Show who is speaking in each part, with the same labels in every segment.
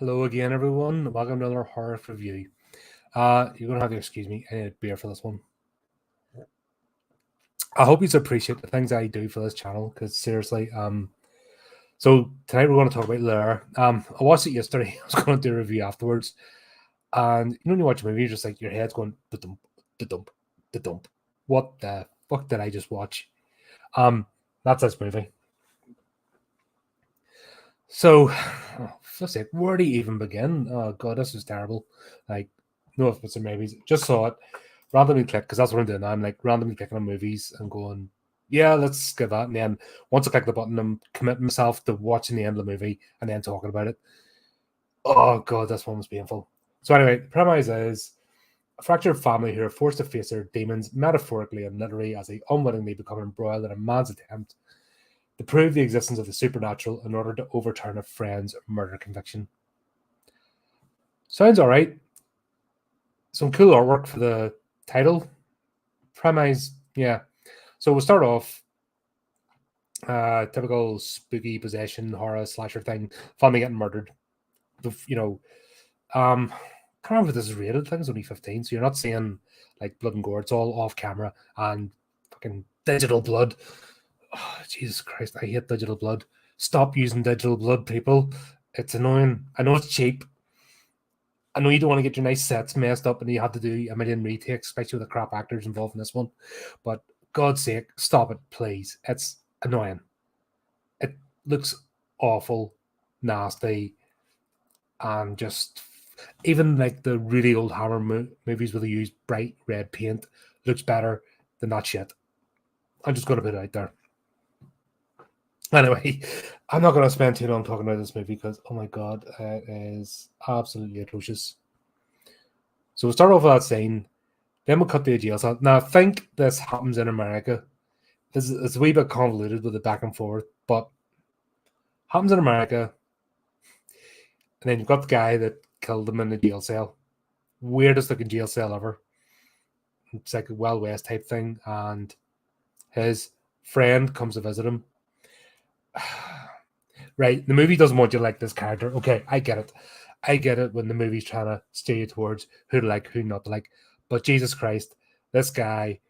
Speaker 1: Hello again, everyone. Welcome to another horror review. You're gonna have to excuse me. I need a beer for this one. I hope you appreciate the things I do for this channel, because seriously, so tonight we're going to talk about Lair. I watched it yesterday. I was going to do a review afterwards, and when you watch a movie, you're just like your head's going the dump, the dump, the dump. What the fuck did I just watch? That's this movie. So, let's say, where do you even begin? Oh god, this is terrible. Like, no offense, maybe just saw it, randomly click, because that's what I'm doing now. I'm like randomly clicking on movies and going, yeah, let's get that. And then once I click the button, I'm committing myself to watching the end of the movie and then talking about it. Oh god, this one was painful. So anyway, the premise is a fractured family who are forced to face their demons metaphorically and literally as they unwittingly become embroiled in a man's attempt to prove the existence of the supernatural in order to overturn a friend's murder conviction. Sounds all right. Some cool artwork for the title. Premise, yeah. So we'll start off typical spooky possession horror slasher thing. Family getting murdered. Can't remember if this is rated. I think it's only 15, so you're not seeing like blood and gore. It's all off camera and fucking digital blood. Oh, Jesus Christ, I hate digital blood. Stop using digital blood, people. It's annoying. I know it's cheap. I know you don't want to get your nice sets messed up and you have to do a million retakes, especially with the crap actors involved in this one. But God's sake, stop it, please. It's annoying. It looks awful, nasty, and just even like the really old Hammer movies where they use bright red paint looks better than that shit. I'm just going to put it out there. Anyway, I'm not going to spend too long talking about this movie because, oh my god, it is absolutely atrocious. So we'll start off with that scene, then we'll cut to a jail cell. Now, I think this happens in America. It's a wee bit convoluted with the back and forth, but happens in America. And then you've got the guy that killed him in the jail cell. Weirdest looking jail cell ever. It's like a Wild West type thing. And his friend comes to visit him. Right, the movie doesn't want you to like this character. Okay, I get it. I get it when the movie's trying to steer you towards who to like, who not to like. But Jesus Christ, this guy,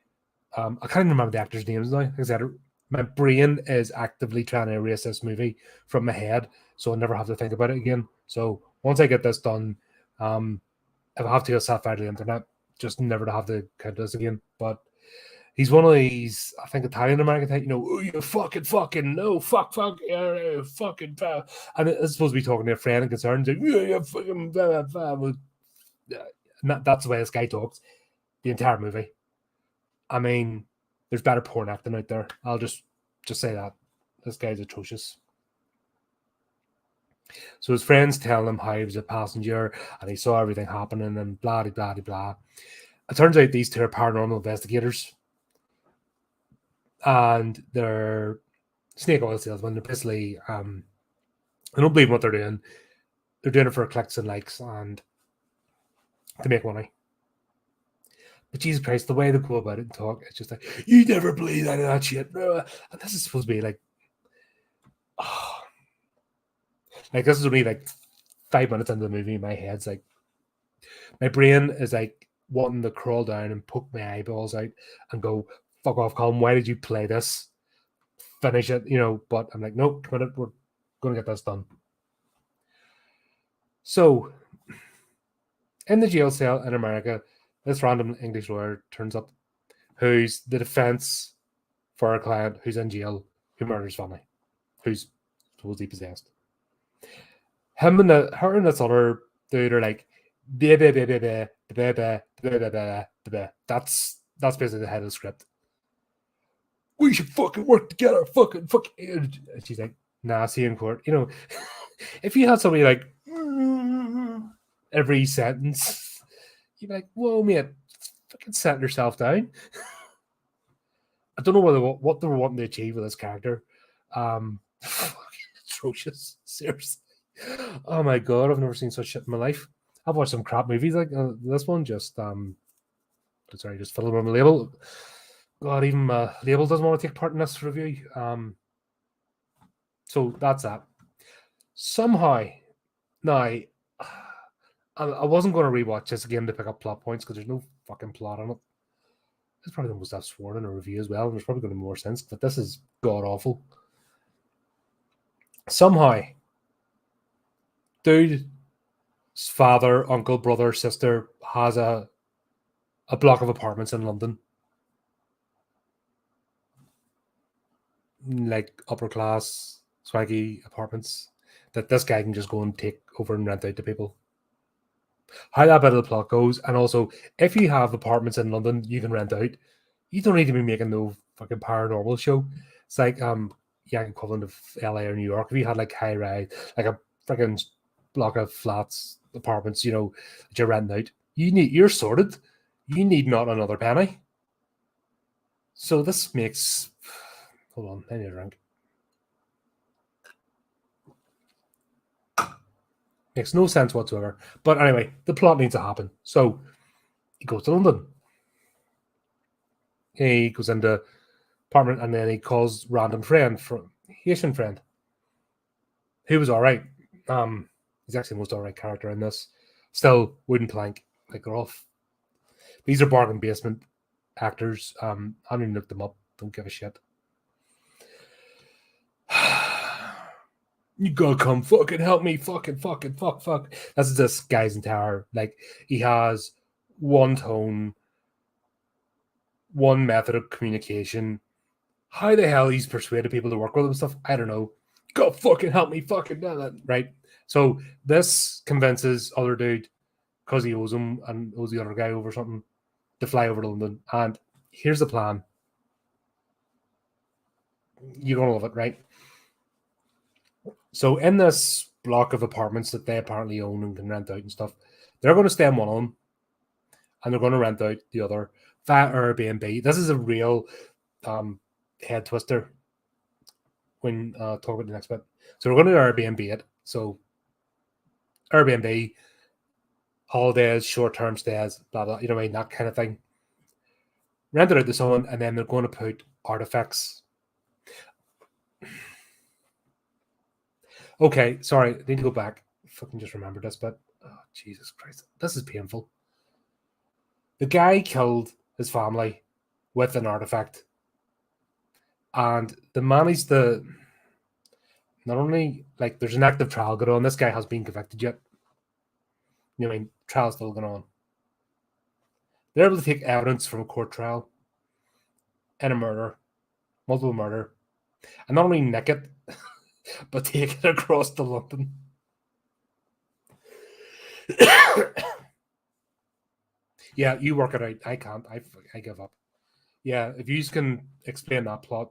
Speaker 1: I can't even remember the actor's names now. Like I said, my brain is actively trying to erase this movie from my head, so I'll never have to think about it again. So once I get this done, if I have to go self out of the internet, just never to have to count this again. But he's one of these, I think, Italian American type, oh, you fucking, no, fucking, and it's supposed to be talking to a friend and concerned, like, yeah, fucking, blah, blah, blah. That's the way this guy talks the entire movie. I mean, there's better porn acting out there. I'll just say that. This guy's atrocious. So his friends tell him how he was a passenger and he saw everything happening and blah, blah, blah, blah. It turns out these two are paranormal investigators. And they're snake oil salesmen. They're basically, I don't believe what they're doing. They're doing it for clicks and likes and to make money. But Jesus Christ, the way they go about it and talk, it's just like, you never believe any of that shit. And this is supposed to be like, oh, like this is only like 5 minutes into the movie. My head's like, my brain is like wanting to crawl down and poke my eyeballs out and go, fuck off, Colin, why did you play this? Finish it, but I'm like, nope, we're going to get this done. So, in the jail cell in America, this random English lawyer turns up who's the defense for a client who's in jail who murders family, who's supposedly possessed. Her and this other dude are like, that's basically the head of the script. We should fucking work together, fucking. And she's like, nah, see you in court. If you had somebody like every sentence, you'd be like, whoa, mate, fucking setting yourself down. I don't know what they were wanting to achieve with this character. Fucking atrocious, seriously. Oh my god, I've never seen such shit in my life. I've watched some crap movies like this one. Just fill in my label. God, even my label doesn't want to take part in this review. So that's that. Somehow, now I wasn't going to rewatch this again to pick up plot points because there's no fucking plot on it. It's probably the most I've sworn in a review as well. And there's probably going to be more sense, but this is god awful. Somehow, dude's father, uncle, brother, sister has a block of apartments in London, like upper class, swaggy apartments that this guy can just go and take over and rent out to people. How that bit of the plot goes, and also if you have apartments in London you can rent out, you don't need to be making no fucking paranormal show. It's like yeah, equivalent of LA or New York. If you had like high rise, like a freaking block of flats, apartments, you know, that you're renting out, you're sorted. You need not another penny. So this makes, hold on, I need a drink. Makes no sense whatsoever. But anyway, the plot needs to happen. So he goes to London. He goes into apartment and then he calls random friend, from Haitian friend, who was all right. He's actually the most all right character in this. Still wooden plank, like they're off. These are bargain basement actors. I haven't even looked them up. Don't give a shit. You gotta come fucking help me, fuck. That's this guy's entire, like, he has one tone, one method of communication. How the hell he's persuaded people to work with him and stuff, I don't know. Go fucking help me, fucking right. So this convinces other dude, because he owes him and owes the other guy over something, to fly over to London. And here's the plan. You're gonna love it, right? So in this block of apartments that they apparently own and can rent out and stuff, they're going to stay in one of them, and they're going to rent out the other via Airbnb. This is a real head twister when talk about the next bit. So we're going to Airbnb it. So Airbnb, holidays, short-term stays, blah blah. You know what I mean, that kind of thing. Rent it out to someone, and then they're going to put artifacts. Okay, sorry, I need to go back. Fucking just remember this, but oh, Jesus Christ, this is painful. The guy killed his family with an artifact, and the man is the not only, like, there's an active trial going on. This guy has been convicted yet. You know what I mean? Trial's still going on. They're able to take evidence from a court trial in a murder, multiple murder, and not only nick it, but take it across to London. Yeah, you work it out. I can't. I give up. Yeah, if you can explain that plot,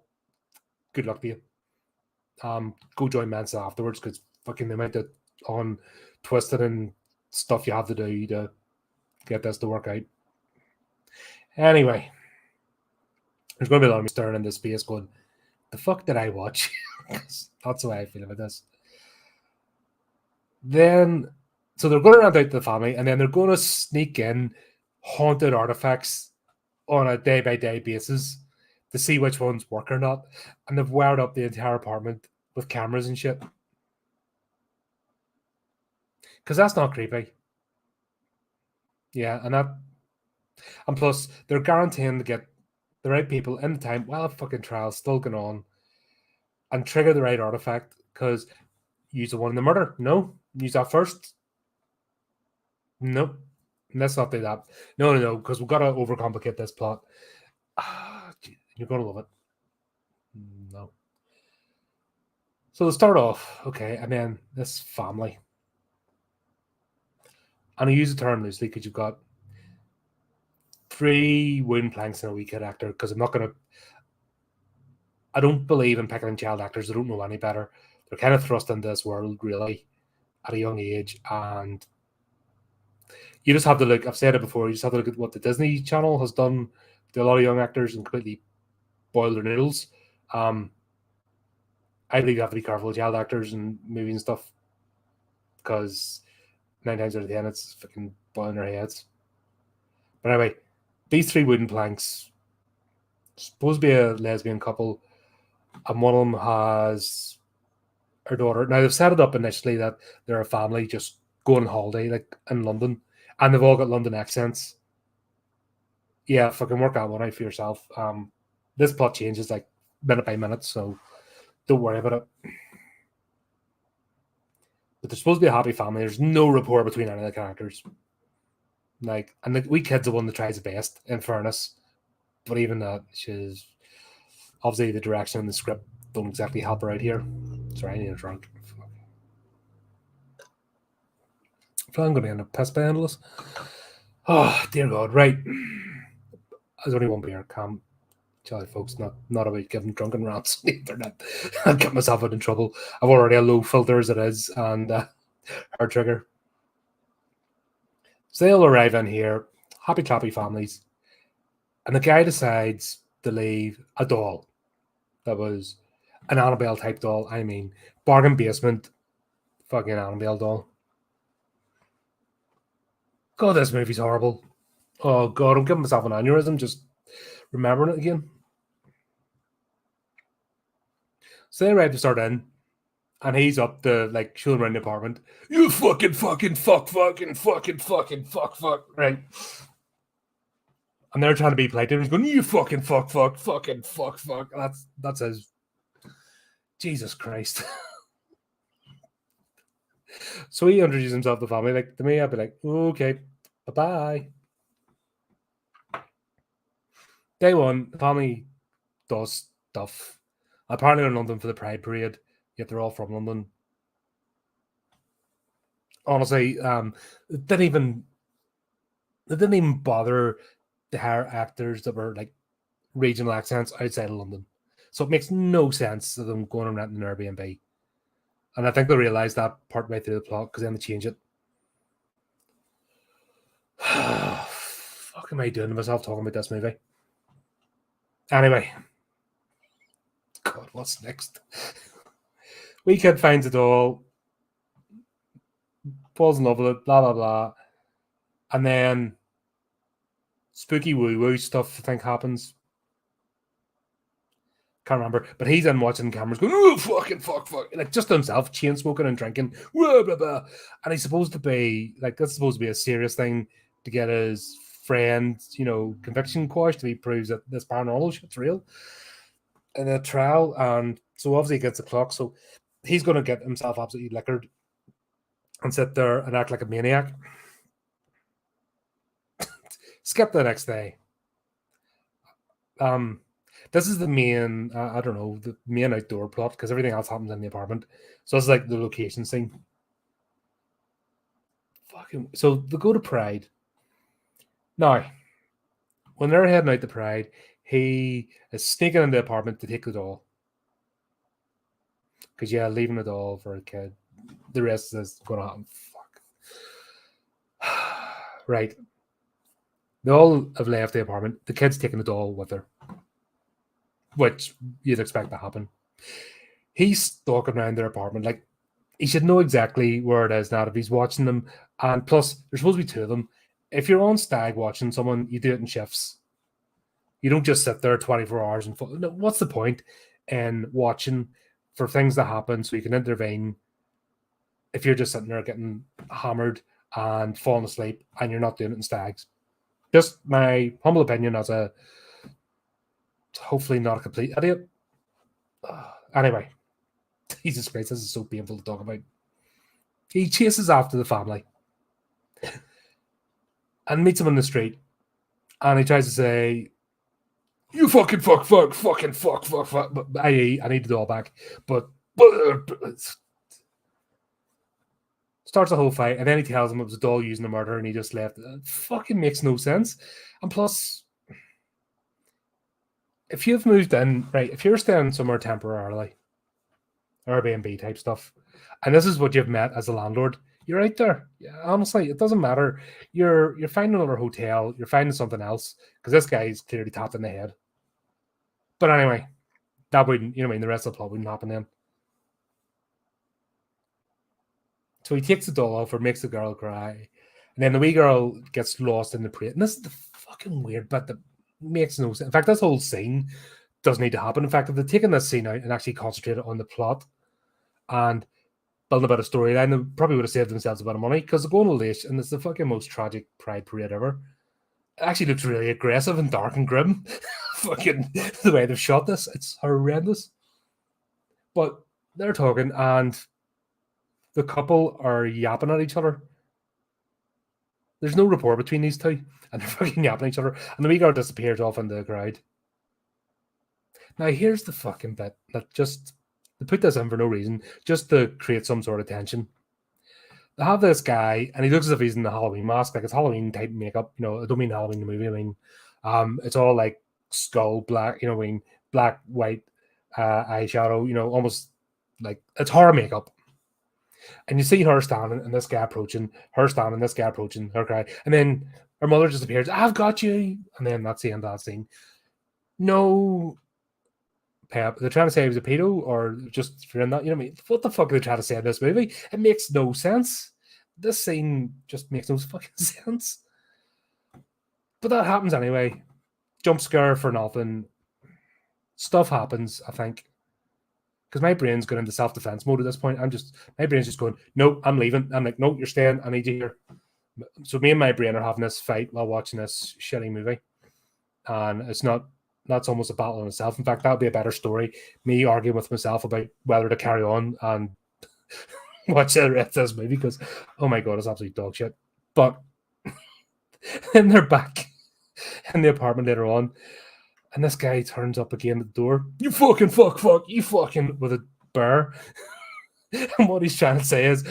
Speaker 1: good luck to you. Go join Mensa afterwards, because fucking the amount of on twisted and stuff you have to do to get this to work out. Anyway, there's going to be a lot of me staring into space going, the fuck did I watch? That's the way I feel about this. Then, so they're going to rent out the family, and then they're going to sneak in haunted artifacts on a day-by-day basis to see which ones work or not. And they've wired up the entire apartment with cameras and shit. Because that's not creepy. Yeah, and plus, they're guaranteeing to get the right people in time while the fucking trial's still going on and trigger the right artifact, because use the one in the murder. No. Use that first. Nope. Let's not do that. No, because we've got to overcomplicate this plot. You're going to love it. No. So to start off, okay, and then this family. And I use the term loosely because you've got 3 wooden planks in a wee kid actor, because I don't believe in picking on child actors. They don't know any better. They're kind of thrust into this world, really, at a young age, and you just have to look, I've said it before, you just have to look at what the Disney Channel has done to a lot of young actors and completely boil their noodles. I believe you have to be careful with child actors and movies and stuff, because 9 times out of 10 it's fucking boiling their heads. But anyway, these 3 wooden planks, supposed to be a lesbian couple, and one of them has her daughter. Now, they've set it up initially that they're a family just go on holiday like in London, and they've all got London accents. Yeah, fucking work that one out for yourself. This plot changes like minute by minute, so don't worry about it. But they're supposed to be a happy family. There's no rapport between any of the characters. Like, and the wee kid's the one that tries the best, in fairness. But even that, she's obviously the direction and the script don't exactly help her out here. Sorry, I need a drink. I'm going to end up pissed by the end of this. Oh, dear God, right. There's only one beer. Calm. Tell folks, not about giving drunken rants on the internet. I'll get myself out in trouble. I've already a low filter as it is, and our trigger. So they all arrive in here, happy clappy families, and the guy decides to leave a doll that was an Annabelle type doll. I mean, bargain basement, fucking Annabelle doll. God, this movie's horrible. Oh God, I'm giving myself an aneurysm just remembering it again. So they arrive to start in, and he's up to like showing around the apartment. You fucking fuck, right? And they're trying to be polite. And he's going, you fucking fuck. That's his. Jesus Christ. So he introduces himself to the family. Like to me, I'd be like, okay, bye-bye. Day one, the family does stuff. Apparently they're in London for the Pride Parade, yet they're all from London. Honestly, they didn't even bother to hire actors that were like regional accents outside of London. So it makes no sense of them going and renting an Airbnb. And I think they realised that partway through the plot because then they change it. Fuck am I doing to myself talking about this movie? Anyway. God, what's next? Wee kid finds a doll, falls in love with it, blah, blah, blah. And then spooky woo-woo stuff, I think, happens. Can't remember. But he's in watching cameras going, oh, fucking fuck. Like, just himself, chain smoking and drinking. Blah, blah, blah. And he's supposed to be, like, that's supposed to be a serious thing to get his friend, conviction quashed if he proves that this paranormal shit's real in a trial. And so obviously he gets the clock. So he's going to get himself absolutely liquored and sit there and act like a maniac. Skip the next day. This is the main, the main outdoor plot because everything else happens in the apartment. So it's like the location scene. So they go to Pride. Now, when they're heading out to Pride, he is sneaking in the apartment to take the doll. Because, leaving the doll for a kid. The rest is going to happen. Fuck. Right. They all have left the apartment. The kid's taking the doll with her. Which you'd expect to happen. He's stalking around their apartment. Like, he should know exactly where it is now if he's watching them. And plus, there's supposed to be two of them. If you're on stag watching someone, you do it in shifts. You don't just sit there 24 hours and no, what's the point in watching for things to happen so you can intervene if you're just sitting there getting hammered and falling asleep and you're not doing it in stags? Just my humble opinion as a hopefully not a complete idiot. Anyway, Jesus Christ, this is so painful to talk about. He chases after the family and meets them in the street, and he tries to say, "You fucking fuck, but i.e., I need the doll back." But starts the whole fight, and then he tells him it was a doll using a murder, and he just left. It fucking makes no sense. And plus, if you've moved in, right, if you're staying somewhere temporarily, Airbnb type stuff, and this is what you've met as a landlord, you're out there. Yeah, honestly, it doesn't matter. You're finding another hotel, you're finding something else, because this guy's clearly tapped in the head. But anyway, that wouldn't, the rest of the plot wouldn't happen then. So he takes the doll off or makes the girl cry. And then the wee girl gets lost in the parade. And this is the fucking weird bit that makes no sense. In fact, this whole scene doesn't need to happen. In fact, if they'd taken this scene out and actually concentrated on the plot and building a bit of storyline, they probably would have saved themselves a bit of money because they're going to Lair, and it's the fucking most tragic pride parade ever. It actually looks really aggressive and dark and grim. Fucking the way they've shot this, it's horrendous. But they're talking, and the couple are yapping at each other. There's no rapport between these two, and they're fucking yapping at each other. And the wee girl disappears off in the crowd. Now, here's the fucking bit that just they put this in for no reason, just to create some sort of tension. They have this guy, and he looks as if he's in the Halloween mask, like it's Halloween type makeup. You know, I don't mean Halloween the movie. I mean, it's all like skull black. You know, I mean black, white eyeshadow. You know, almost like it's horror makeup. And you see her standing, and this guy approaching, her standing, this guy approaching, her cry, and then her mother just appears. I've got you, and then that's the end of that scene. No. Pep. They're trying to say he was a pedo, or just for that. You know what I mean? What the fuck are they trying to say in this movie? It makes no sense. This scene just makes no fucking sense. But that happens anyway. Jump scare for nothing. Stuff happens, I think. Because my brain's going into self-defense mode at this point. My brain's just going, no, I'm leaving. I'm like, no, you're staying. I need you here. So me and my brain are having this fight while watching this shitty movie. And that's almost a battle in itself. In fact, that would be a better story. Me arguing with myself about whether to carry on and watch the rest of this movie because, oh my God, it's absolute dog shit. But then they're back in the apartment later on, and this guy turns up again at the door. You fucking fuck, you fucking, with a bear. And what he's trying to say is,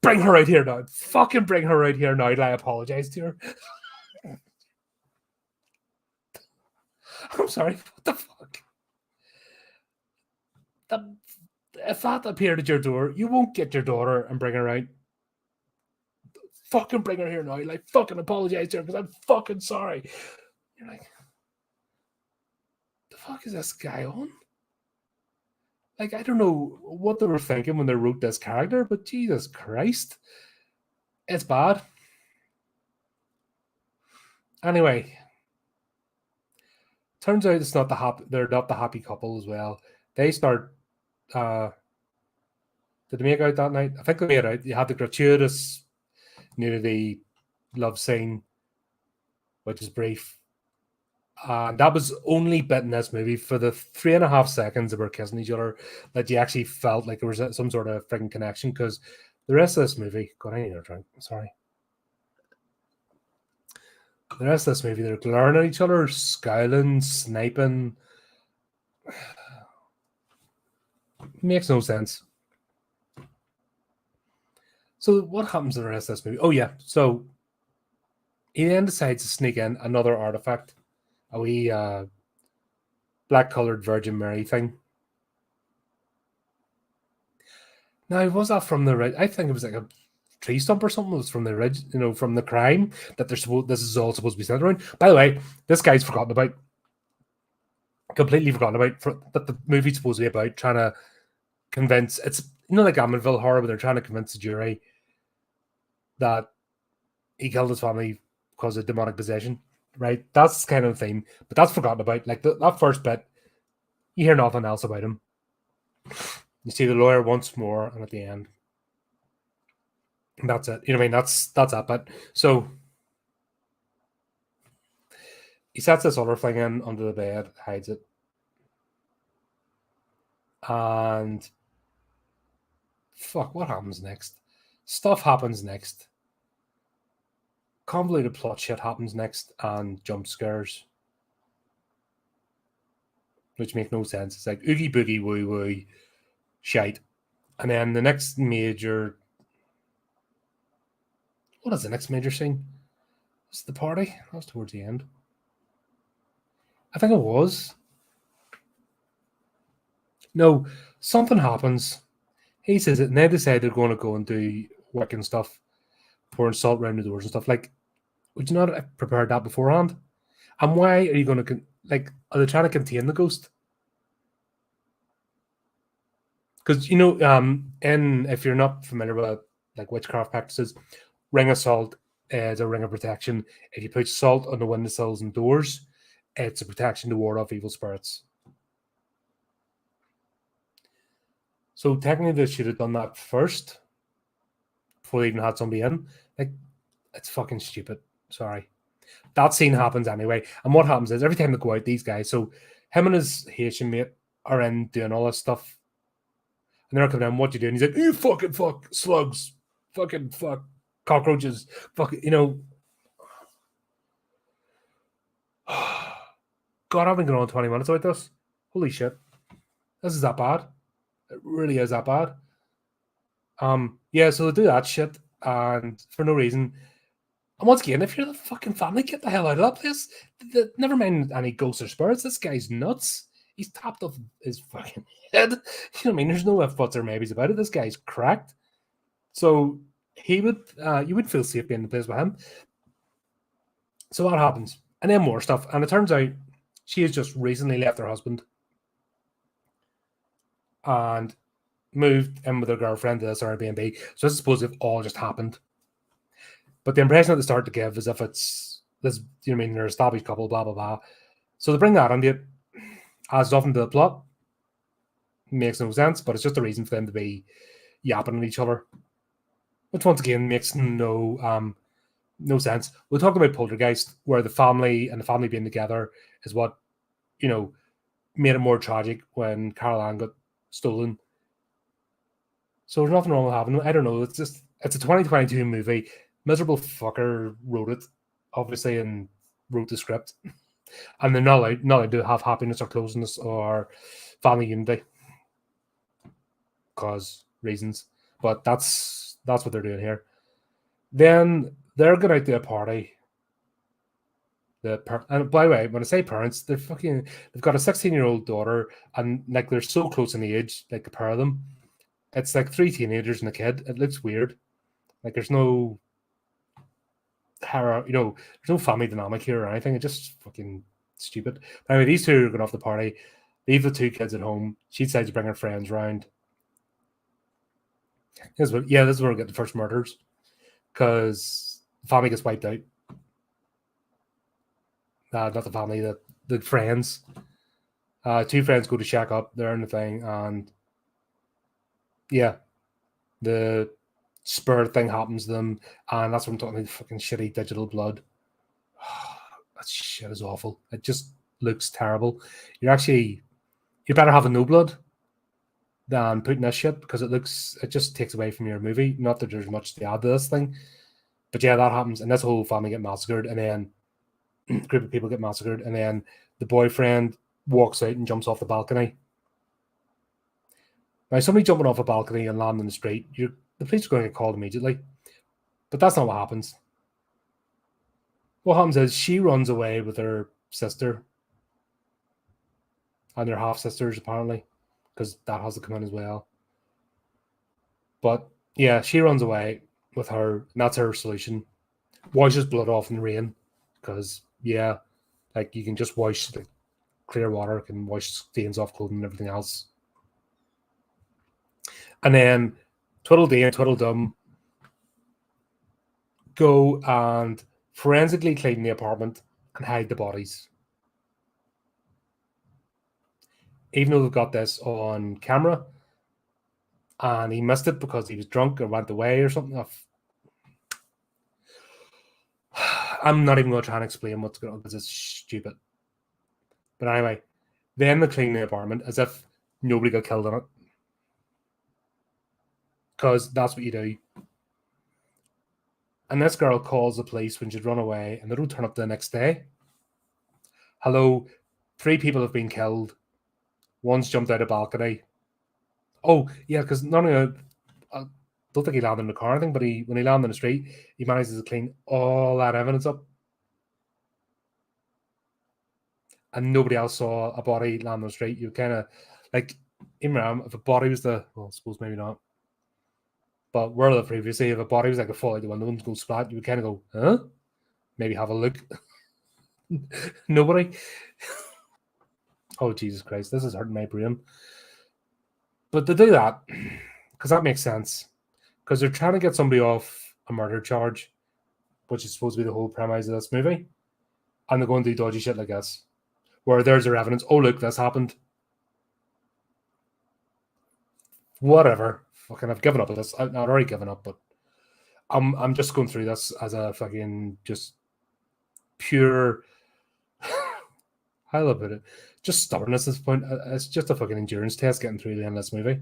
Speaker 1: bring her out here now. Fucking bring her out here now. And I apologize to her. I'm sorry, what the fuck? If that appeared at your door, you won't get your daughter and bring her out. Fucking bring her here now. Like, fucking apologize to her because I'm fucking sorry. You're like, the fuck is this guy on? Like, I don't know what they were thinking when they wrote this character, but Jesus Christ. It's bad. Anyway. Turns out it's not they're not the happy couple as well. They start did they make out that night? I think they made out. You had the gratuitous nudity love scene, which is brief. And that was only bit in this movie for the 3.5 seconds they were kissing each other that you actually felt like there was some sort of freaking connection, because the rest of this movie, God, I need a drink. Sorry. The rest of this movie, they're glaring at each other, scowling, sniping. Makes no sense. So what happens in the rest of this movie? Oh, yeah. So he then decides to sneak in another artifact, a wee black-coloured Virgin Mary thing. Now, was that from the... I think it was like a tree stump or something. It was from the from the crime that this is all supposed to be centered around. By the way, this guy's completely forgotten about that the movie's supposed to be about trying to convince, it's like Amityville Horror, where they're trying to convince the jury that he killed his family because of demonic possession, right? That's kind of the theme, but that's forgotten about. Like that first bit, you hear nothing else about him. You see the lawyer once more, and at the end, that's it. You know what I mean? That's that bit. So he sets this other thing in under the bed, hides it, and fuck, what happens next? Stuff happens next. Convoluted plot shit happens next, and jump scares, which make no sense. It's like oogie boogie woo woo shite. And then the next major... What is the next major scene? Was it the party? That was towards the end. I think it was. No, something happens. He says it, and they decide they're going to go and do Wiccan stuff, pouring salt around the doors and stuff. Like, would you not have prepared that beforehand? And why are you going to, are they trying to contain the ghost? Because, if you're not familiar with, witchcraft practices, ring of salt is a ring of protection. If you put salt on the windowsills and doors, it's a protection to ward off evil spirits. So technically they should have done that first before they even had somebody in. Like, it's fucking stupid. Sorry. That scene happens anyway. And what happens is every time they go out, these guys, so him and his Haitian mate are in doing all this stuff. And they're coming in, what you doing? He's like, you fucking fuck slugs, fucking fuck cockroaches, fuck, you know. God, I've been going on 20 minutes about this. Holy shit. This is that bad. It really is that bad. Yeah, so they do that shit, and for no reason. And once again, if you're the fucking family, get the hell out of that place. Never mind any ghosts or spirits. This guy's nuts. He's tapped off his fucking head. You know what I mean? There's no ifs, buts, or maybes about it. This guy's cracked. So you would feel safe being in the place with him. So what happens? And then more stuff. And it turns out she has just recently left her husband and moved in with her girlfriend to this Airbnb. So I suppose it all just happened. But the impression that they start to give is if it's this, you know what I mean, they're an established couple, blah, blah, blah. So they bring that into it, adds often to the plot. Makes no sense, but it's just a reason for them to be yapping at each other. Which once again makes no sense. We'll talk about Poltergeist, where the family and the family being together is what, you know, made it more tragic when Carol Ann got stolen. So there's nothing wrong with having it. I don't know. It's a 2022 movie. Miserable fucker wrote it, obviously, and wrote the script. And they're not allowed to have happiness or closeness or family unity. Cause reasons. But that's what they're doing here. Then they're going out to a party. And by the way, when I say parents, they've got a 16-year-old daughter, and like they're so close in age, like a pair of them. It's like 3 teenagers and a kid. It looks weird. Like there's no there's no family dynamic here or anything. It's just fucking stupid. But anyway, these two are going off the party. Leave the 2 kids at home. She decides to bring her friends around. This is where we get the first murders. Because the family gets wiped out. Not the family, the friends. 2 friends go to shack up. They're in the thing. And yeah, the spirit thing happens to them, and that's what I'm talking about, fucking shitty digital blood. That shit is awful. It just looks terrible. You're better having no blood than putting this shit, because it just takes away from your movie. Not that there's much to add to this thing, but yeah, that happens, and this whole family get massacred, and then a group of people get massacred, and then the boyfriend walks out and jumps off the balcony. Now, somebody jumping off a balcony and landing in the street, the police are going to get called immediately. But that's not what happens. What happens is she runs away with her sister and their half-sisters, apparently, because that has to come in as well. But yeah, she runs away with her, and that's her solution. Washes blood off in the rain, because yeah, like you can just wash the clear water, can wash stains off clothing and everything else. And then Twiddledee and Tweedledum go and forensically clean the apartment and hide the bodies. Even though they've got this on camera, and he missed it because he was drunk or went away or something. I'm not even going to try and explain what's going on because it's stupid. But anyway, then they clean the apartment as if nobody got killed in it. Because that's what you do. And this girl calls the police when she'd run away, and they don't turn up the next day. Hello, 3 people have been killed. One's jumped out a balcony. Oh, yeah, because not only I don't think he landed in the car or anything, but when he landed in the street, he manages to clean all that evidence up. And nobody else saw a body land on the street. You kind of, like, even if a body was I suppose maybe not. But where the previously, if a body was like a fall out the window and go splat, you would kind of go, huh? Maybe have a look. Nobody. Oh, Jesus Christ, this is hurting my brain. But to do that, because that makes sense, because they're trying to get somebody off a murder charge, which is supposed to be the whole premise of this movie, and they're going to do dodgy shit like this, where there's their evidence. Oh, look, this happened. whatever. Fucking, I've given up on this. I've already given up, but I'm just going through this as a fucking just pure. How do I put it? Just stubbornness at this point. It's just a fucking endurance test getting through the end of this movie.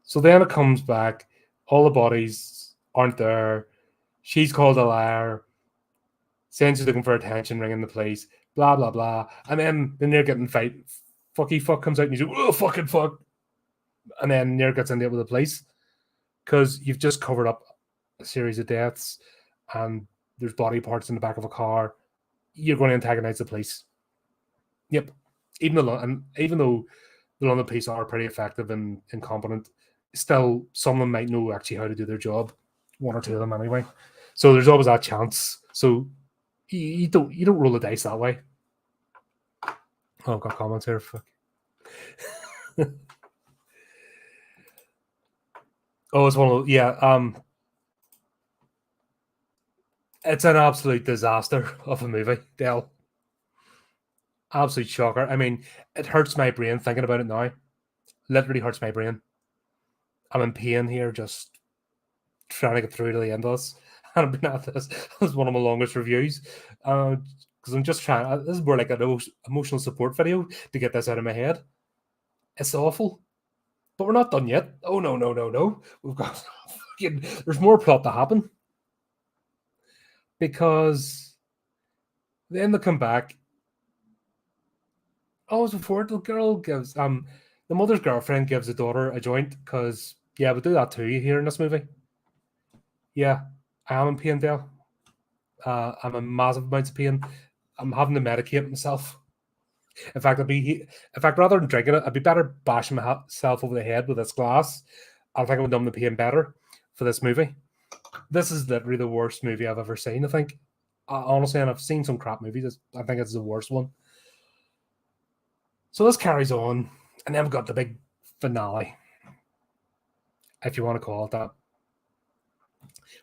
Speaker 1: So then it comes back. All the bodies aren't there. She's called a liar. Saying she's looking for attention, ringing the police. Blah blah blah. And then they're getting fight. Fucky fuck comes out and he's like, oh fucking fuck. And then Nair gets into it with the police because you've just covered up a series of deaths and there's body parts in the back of a car. You're going to antagonize the police. Yep. Even though the London police are pretty effective and incompetent, still someone might know actually how to do their job. One or two of them anyway. So there's always that chance. So you don't roll the dice that way. Oh, I've got comments here. Fuck. Oh, it's one of those, it's an absolute disaster of a movie, Dale. Absolute shocker. I mean, it hurts my brain thinking about it now. Literally hurts my brain. I'm in pain here, just trying to get through to the end of this. And I've been at this. This is one of my longest reviews. Because I'm just trying. This is more like an emotional support video to get this out of my head. It's awful. But we're not done yet. Oh, no. We've got there's more plot to happen. Because then they come back. Oh, it's before the girl gives the mother's girlfriend gives the daughter a joint because we do that too here in this movie. Yeah, I am in pain, Dale. I'm in massive amounts of pain. I'm having to medicate myself. In fact, rather than drinking it, I'd be better bashing myself over the head with this glass. I think I would numb the pain better for this movie. This is literally the worst movie I've ever seen, I think. Honestly, and I've seen some crap movies. I think it's the worst one. So this carries on, and then we've got the big finale, if you want to call it that.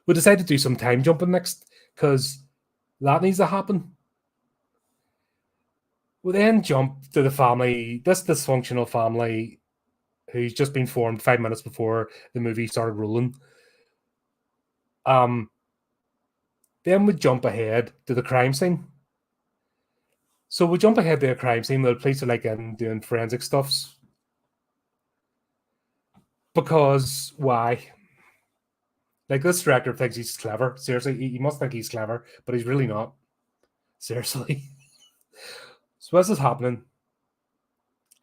Speaker 1: We decided to do some time jumping next, because that needs to happen. We then jump to the family, this dysfunctional family, who's just been formed 5 minutes before the movie started rolling. Then we jump ahead to the crime scene. So we jump ahead to a crime scene where the police are like doing forensic stuffs. Because why? Like, this director thinks he's clever. Seriously, he must think he's clever, but he's really not. Seriously. So this is happening.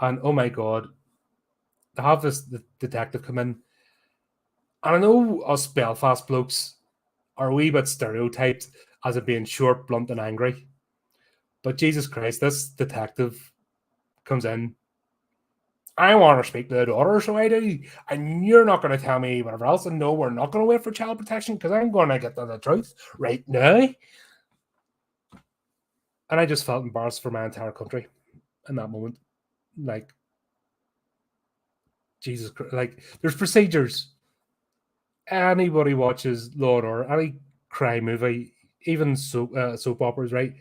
Speaker 1: And oh my God, they have this detective come in. And I know us Belfast blokes are a wee bit stereotyped as it being short, blunt, and angry. But Jesus Christ, this detective comes in. I want to speak to the daughter, so I do. And you're not going to tell me whatever else. And no, we're not going to wait for child protection because I'm going to get to the truth right now. And I just felt embarrassed for my entire country in that moment. Like, Jesus Christ. Like, there's procedures. Anybody watches Law and Order, any crime movie, even soap operas, right?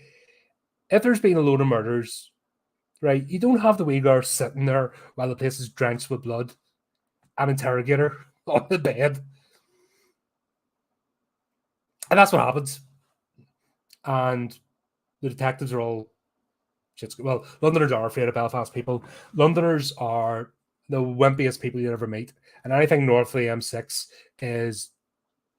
Speaker 1: If there's been a load of murders, right, you don't have the wee girl sitting there while the place is drenched with blood and interrogate her on the bed. And that's what happens. And the detectives are all well, Londoners are afraid of Belfast people. Londoners are the wimpiest people you ever meet. And anything north of the M6 is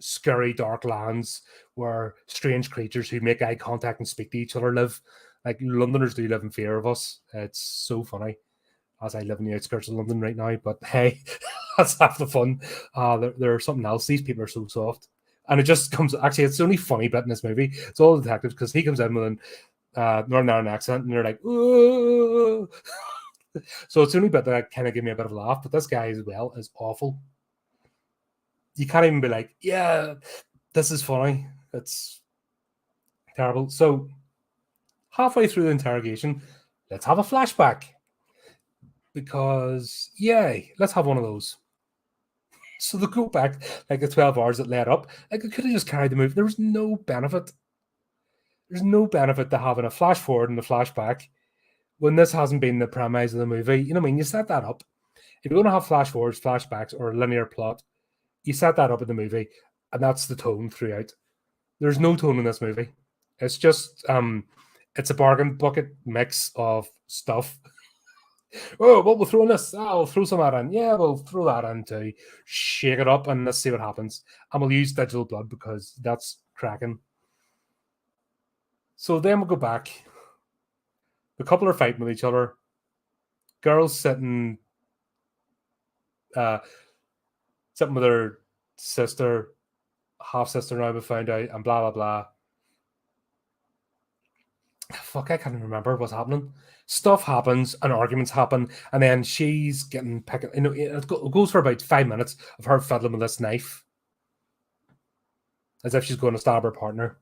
Speaker 1: scary, dark lands where strange creatures who make eye contact and speak to each other live. Like, Londoners do live in fear of us. It's so funny, as I live in the outskirts of London right now. But hey, that's half the fun. There's something else. These people are so soft. And it just comes, actually, it's the only funny bit in this movie. It's all the detectives, because he comes in with a Northern Ireland accent, and they're like, ooh. So it's the only bit that kind of gave me a bit of a laugh. But this guy as well is awful. You can't even be like, yeah, this is funny. It's terrible. So halfway through the interrogation, let's have a flashback. Because, let's have one of those. So they go back like the 12 hours that led up. Like, I could have just carried the movie. There was no benefit. There's no benefit to having a flash forward and a flashback when this hasn't been the premise of the movie. You know what I mean? You set that up. If you're going to have flash forwards, flashbacks, or a linear plot, you set that up in the movie, and that's the tone throughout. There's no tone in this movie. It's just it's a bargain bucket mix of stuff. Oh, what we'll throw in this? Oh, we'll throw some of that in. Yeah, we'll throw that in to shake it up and let's see what happens. And we'll use digital blood because that's cracking. So then we'll go back. The couple are fighting with each other. Girls sitting with her sister, half sister now we found out, and blah blah blah. Fuck, I can't remember what's happening. Stuff happens and arguments happen, and then she's getting picked. You know, it goes for about 5 minutes of her fiddling with this knife, as if she's going to stab her partner.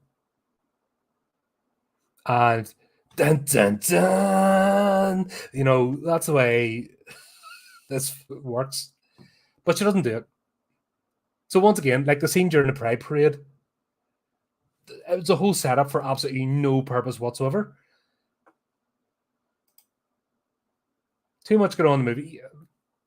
Speaker 1: And dun dun dun, you know, that's the way this works. But she doesn't do it. So once again, like the scene during the Pride Parade, it was a whole setup for absolutely no purpose whatsoever. Too much going on in the movie.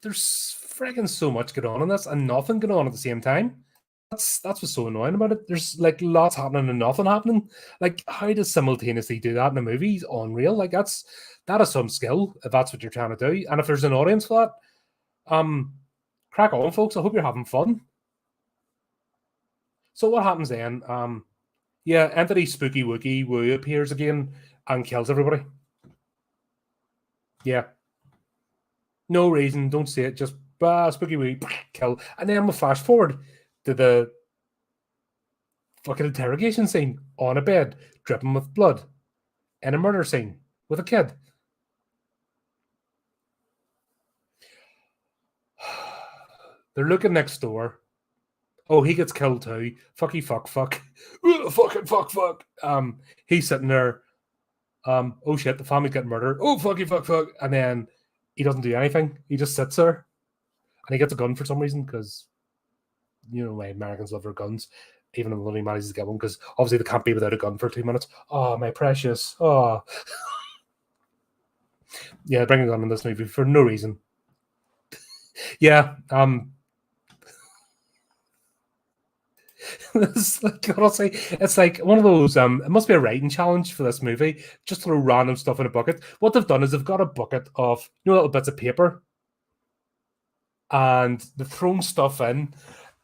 Speaker 1: There's friggin' so much going on in this and nothing going on at the same time. That's what's so annoying about it. There's like lots happening and nothing happening. Like, how does simultaneously do that in a movie? It's unreal. Like that is some skill if that's what you're trying to do. And if there's an audience for that, crack on, folks. I hope you're having fun. So what happens then? Yeah, Entity Spooky Wookie Woo appears again and kills everybody. Yeah. No reason, don't see it, just Spooky Wookie, kill. And then we'll flash forward to the fucking interrogation scene on a bed, dripping with blood, in a murder scene with a kid. They're looking next door. Oh, he gets killed too. Fucky fuck. Fucking fuck. He's sitting there. Oh shit, the family's getting murdered. Oh, fucky fuck. And then he doesn't do anything. He just sits there. And he gets a gun for some reason, because you know why Americans love their guns, even though nobody manages to get one, because obviously they can't be without a gun for 2 minutes. Oh, my precious. Oh. Yeah, bring a gun in this movie for no reason. Yeah, it's like, honestly, it's like one of those. It must be a writing challenge for this movie. Just throw random stuff in a bucket. What they've done is they've got a bucket of little bits of paper, and they've thrown stuff in.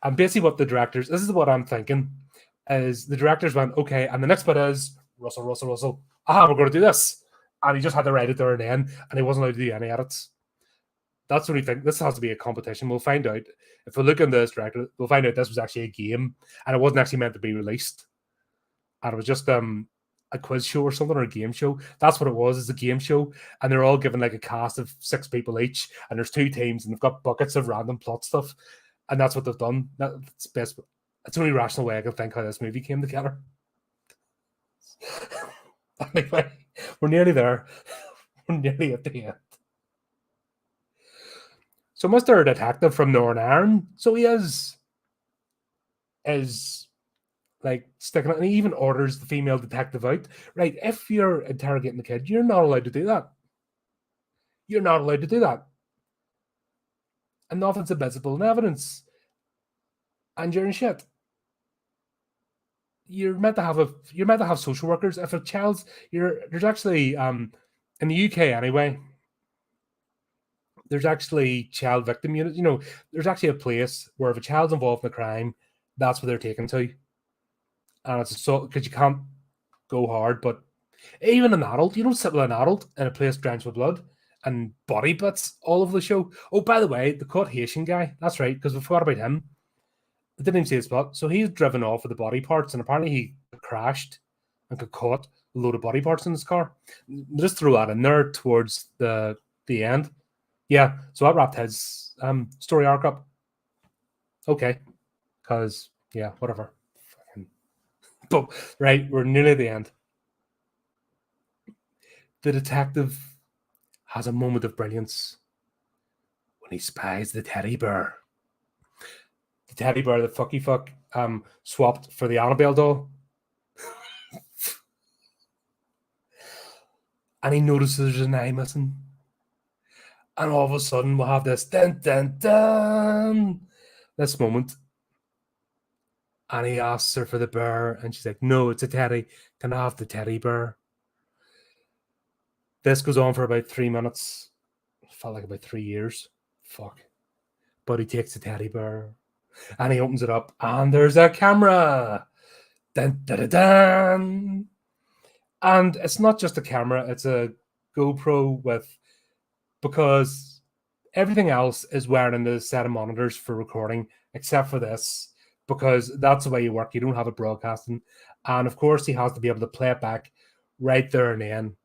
Speaker 1: And basically, what the directors, this is what I'm thinking, is the directors went, okay, and the next bit is Russell. Aha, we're going to do this, and he just had to write it there and then, and he wasn't allowed to do any edits. That's what we think. This has to be a competition. We'll find out. If we look in this director, we'll find out this was actually a game, and it wasn't actually meant to be released. And it was just a quiz show or something, or a game show. That's what it was. It's a game show, and they're all given like a cast of 6 people each, and there's 2 teams, and they've got buckets of random plot stuff, and that's what they've done. That's best. It's the only rational way I can think how this movie came together. Anyway, we're nearly there. We're nearly at the end. So Mr. Detective from Northern Ireland, so he is like sticking it, and he even orders the female detective out. Right, if you're interrogating the kid, you're not allowed to do that. You're not allowed to do that. And nothing's admissible in evidence. And you're in shit. You're meant to have social workers. If a child's there's actually in the UK anyway, there's actually child victim units. You know, there's actually a place where if a child's involved in a crime, that's where they're taken to. And it's so because you can't go hard, but even an adult, you don't sit with an adult in a place drenched with blood and body bits all over the show. Oh, by the way, the caught Haitian guy. That's right, because we forgot about him. I didn't even see his spot. So he's driven off with the body parts, and apparently he crashed and got caught a load of body parts in his car. Just throw that in there towards the end. Yeah, so that wrapped his story arc up. Okay, because yeah, whatever. But right, we're nearly at the end. The detective has a moment of brilliance when he spies the teddy bear. The teddy bear that fucky fuck swapped for the Annabelle doll. And he notices there's an eye missing. And all of a sudden, we'll have this dun dun dun, this moment. And he asks her for the bear, and she's like, "No, it's a teddy. Can I have the teddy bear?" This goes on for about 3 minutes. It felt like about 3 years. Fuck. But he takes the teddy bear, and he opens it up, and there's a camera. Dun dun dun dun. And it's not just a camera; it's a GoPro with, because everything else is wearing the set of monitors for recording, except for this, because that's the way you work. You don't have it broadcasting. And of course, he has to be able to play it back right there and then.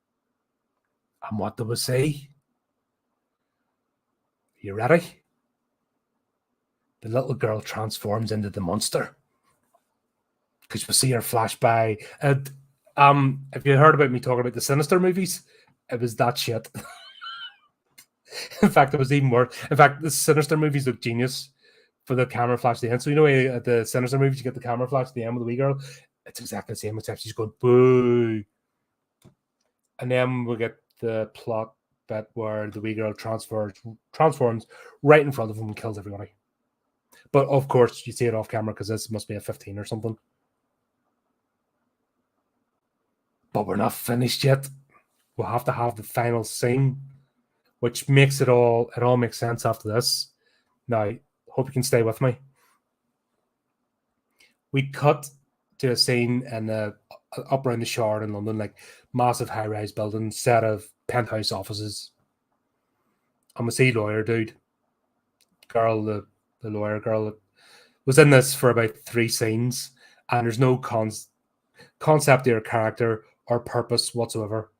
Speaker 1: And what do we say? You ready? The little girl transforms into the monster. Because we see her flash by. And if you heard about me talking about the Sinister movies, it was that shit. In fact, it was even worse. In fact, the Sinister movies look genius for the camera flash at the end. So, you know, at the Sinister movies, you get the camera flash at the end with the wee girl. It's exactly the same, except she's going boo. And then we get the plot bit where the wee girl transforms right in front of him and kills everybody. But of course, you see it off camera because this must be a 15 or something. But we're not finished yet. We'll have to have the final scene, which makes it all makes sense after this. Now, hope you can stay with me. We cut to a scene in up around the Shard in London, like massive high-rise building, set of penthouse offices. I'm a see lawyer dude. Girl, the lawyer girl, was in this for about 3 scenes, and there's no concept or character or purpose whatsoever.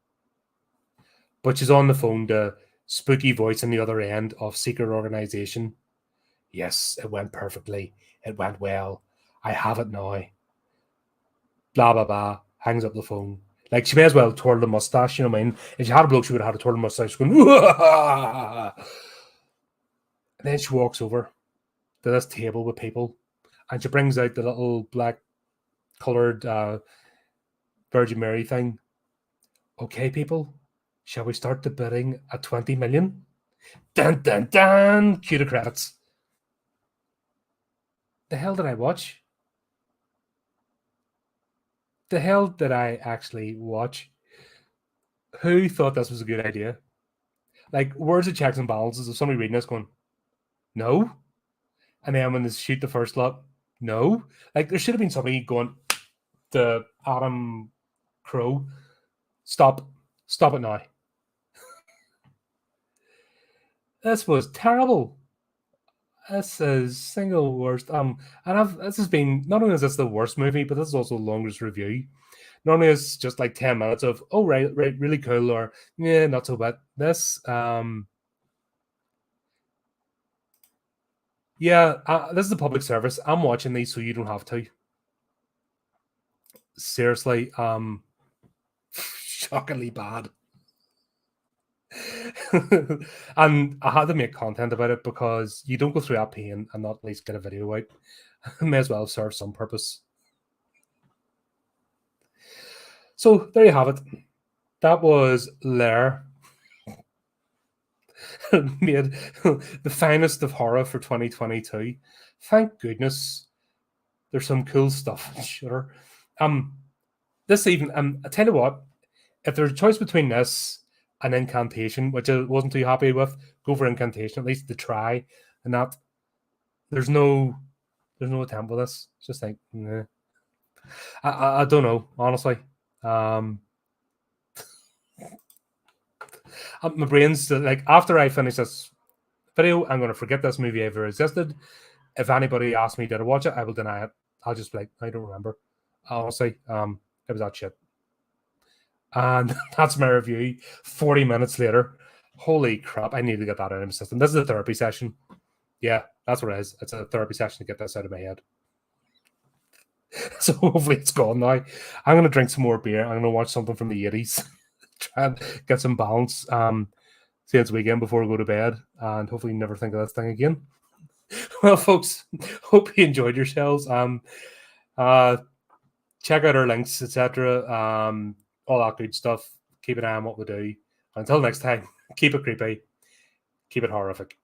Speaker 1: But she's on the phone to spooky voice on the other end of secret organization. Yes, it went perfectly. It went well. I have it now. Blah, blah, blah. Hangs up the phone. Like, she may as well twirl the mustache, you know what I mean? If she had a bloke, she would have had a twirl mustache going, and then she walks over to this table with people, and she brings out the little black coloured Virgin Mary thing. Okay, people, shall we start the bidding at 20 million? Dun, dun, dun. Cue the credits. The hell did I watch? The hell did I actually watch? Who thought this was a good idea? Like, where's the checks and balances of somebody reading this going, no? And then when they shoot the first lot, no? Like, there should have been somebody going to Adam Crow, stop it now. This was terrible. This is single worst. This has been, not only is this the worst movie, but this is also the longest review. Normally it's just like 10 minutes of, oh, right, really cool, or yeah, not so bad. This, this is a public service. I'm watching these so you don't have to. Seriously, shockingly bad. And I had to make content about it because you don't go through that pain and not at least get a video out. May as well serve some purpose. So there you have it. That was Lair. Made the finest of horror for 2022. Thank goodness there's some cool stuff in Shudder. This even, I tell you what, if there's a choice between this and Incantation, which I wasn't too happy with, go for Incantation, at least to try. And that there's no attempt with this. It's just like, nah. I don't know, honestly. My brain's still, like, after I finish this video, I'm going to forget this movie ever existed. If anybody asks me, did I watch it? I will deny it. I'll just be like, I don't remember. Honestly, it was that shit. And that's my review. 40 minutes later. Holy crap, I need to get that out of my system. This is a therapy session. Yeah, that's what it is. It's a therapy session to get this out of my head. So hopefully it's gone now. I'm going to drink some more beer. I'm going to watch something from the 80s. Try and get some balance. See it's weekend before I go to bed. And hopefully never think of this thing again. Well, folks, hope you enjoyed yourselves. Check out our links, etc. All that good stuff. Keep an eye on what we do. Until next time, keep it creepy. Keep it horrific.